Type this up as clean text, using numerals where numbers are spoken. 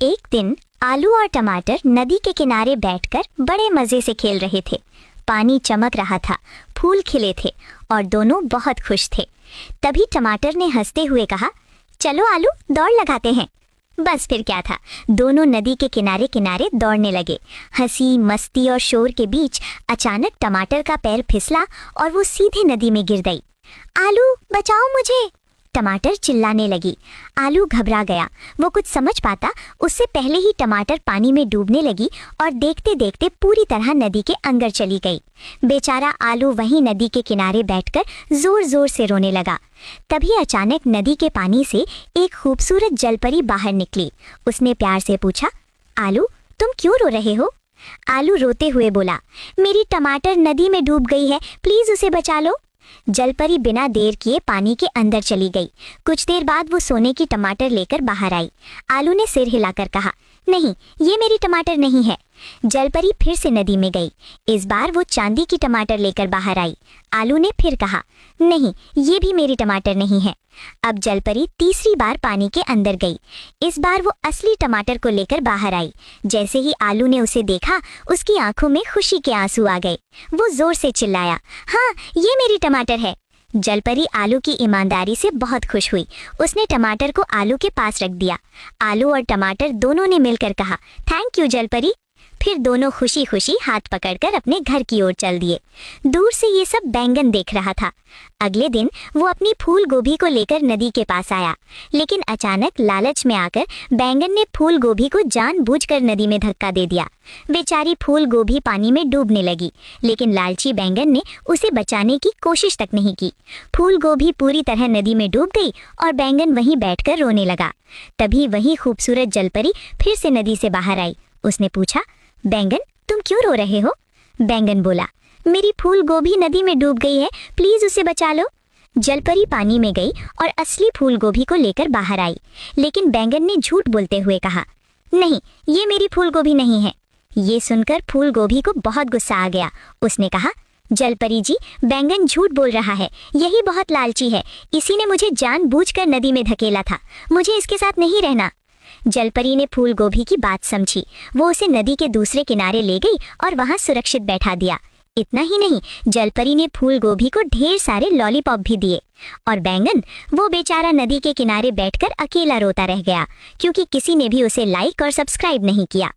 एक दिन आलू और टमाटर नदी के किनारे बैठकर बड़े मजे से खेल रहे थे। पानी चमक रहा था, फूल खिले थे और दोनों बहुत खुश थे। तभी टमाटर ने हंसते हुए कहा, चलो आलू, दौड़ लगाते हैं। बस फिर क्या था, दोनों नदी के किनारे किनारे दौड़ने लगे। हंसी मस्ती और शोर के बीच अचानक टमाटर का पैर फिसला और वो सीधे नदी में गिर गई। आलू, बचाओ मुझे! टमाटर चिल्लाने लगी। आलू घबरा गया। वो कुछ समझ पाता उससे पहले ही टमाटर पानी में डूबने लगी और देखते देखते पूरी तरह नदी के अंदर चली गई। बेचारा आलू वहीं नदी के किनारे बैठकर जोर जोर से रोने लगा। तभी अचानक नदी के पानी से एक खूबसूरत जलपरी बाहर निकली। उसने प्यार से पूछा, आलू, तुम क्यों रो रहे हो? आलू रोते हुए बोला, मेरी टमाटर नदी में डूब गई है, प्लीज उसे बचा लो। जलपरी बिना देर किए पानी के अंदर चली गई। कुछ देर बाद वो सोने की टमाटर लेकर बाहर आई। आलू ने सिर हिलाकर कहा, नहीं, ये मेरी टमाटर नहीं है। जलपरी फिर से नदी में गई। इस बार वो चांदी की टमाटर लेकर बाहर आई। आलू ने फिर कहा, नहीं, ये भी मेरी टमाटर नहीं है। अब जलपरी तीसरी बार पानी के अंदर गई। इस बार वो असली टमाटर को लेकर बाहर आई। जैसे ही आलू ने उसे देखा, उसकी आंखों में खुशी के आंसू आ गए। वो जोर से चिल्लाया, हाँ, ये मेरी टमाटर है। जलपरी आलू की ईमानदारी से बहुत खुश हुई। उसने टमाटर को आलू के पास रख दिया। आलू और टमाटर दोनों ने मिलकर कहा, थैंक यू जलपरी। फिर दोनों खुशी खुशी हाथ पकड़कर अपने घर की ओर चल दिए। दूर से ये सब बैंगन देख रहा था। अगले दिन वो अपनी फूल गोभी को लेकर नदी के पास आया, लेकिन अचानक लालच में आकर बैंगन ने फूल गोभी को जानबूझकर नदी में धक्का दे दिया। बेचारी फूल गोभी पानी में डूबने लगी, लेकिन लालची बैंगन ने उसे बचाने की कोशिश तक नहीं की। फूल गोभी पूरी तरह नदी में डूब गई और बैंगन वहीं बैठकर रोने लगा। तभी वही खूबसूरत जलपरी फिर से नदी से बाहर आई। उसने पूछा, बैंगन, तुम क्यों रो रहे हो? बैंगन बोला, मेरी फूल गोभी नदी में डूब गई है, प्लीज उसे बचा लो। जलपरी पानी में गई और असली फूल गोभी को लेकर बाहर आई, लेकिन बैंगन ने झूठ बोलते हुए कहा, नहीं, ये मेरी फूल गोभी नहीं है। ये सुनकर फूल गोभी को बहुत गुस्सा आ गया। उसने कहा, जलपरी जी, बैंगन झूठ बोल रहा है, यही बहुत लालची है, इसी ने मुझे जानबूझकर नदी में धकेला था, मुझे इसके साथ नहीं रहना। जलपरी ने फूल गोभी की बात समझी। वो उसे नदी के दूसरे किनारे ले गई और वहां सुरक्षित बैठा दिया। इतना ही नहीं, जलपरी ने फूल गोभी को ढेर सारे लॉलीपॉप भी दिए। और बैंगन, वो बेचारा नदी के किनारे बैठकर अकेला रोता रह गया, क्योंकि किसी ने भी उसे लाइक और सब्सक्राइब नहीं किया।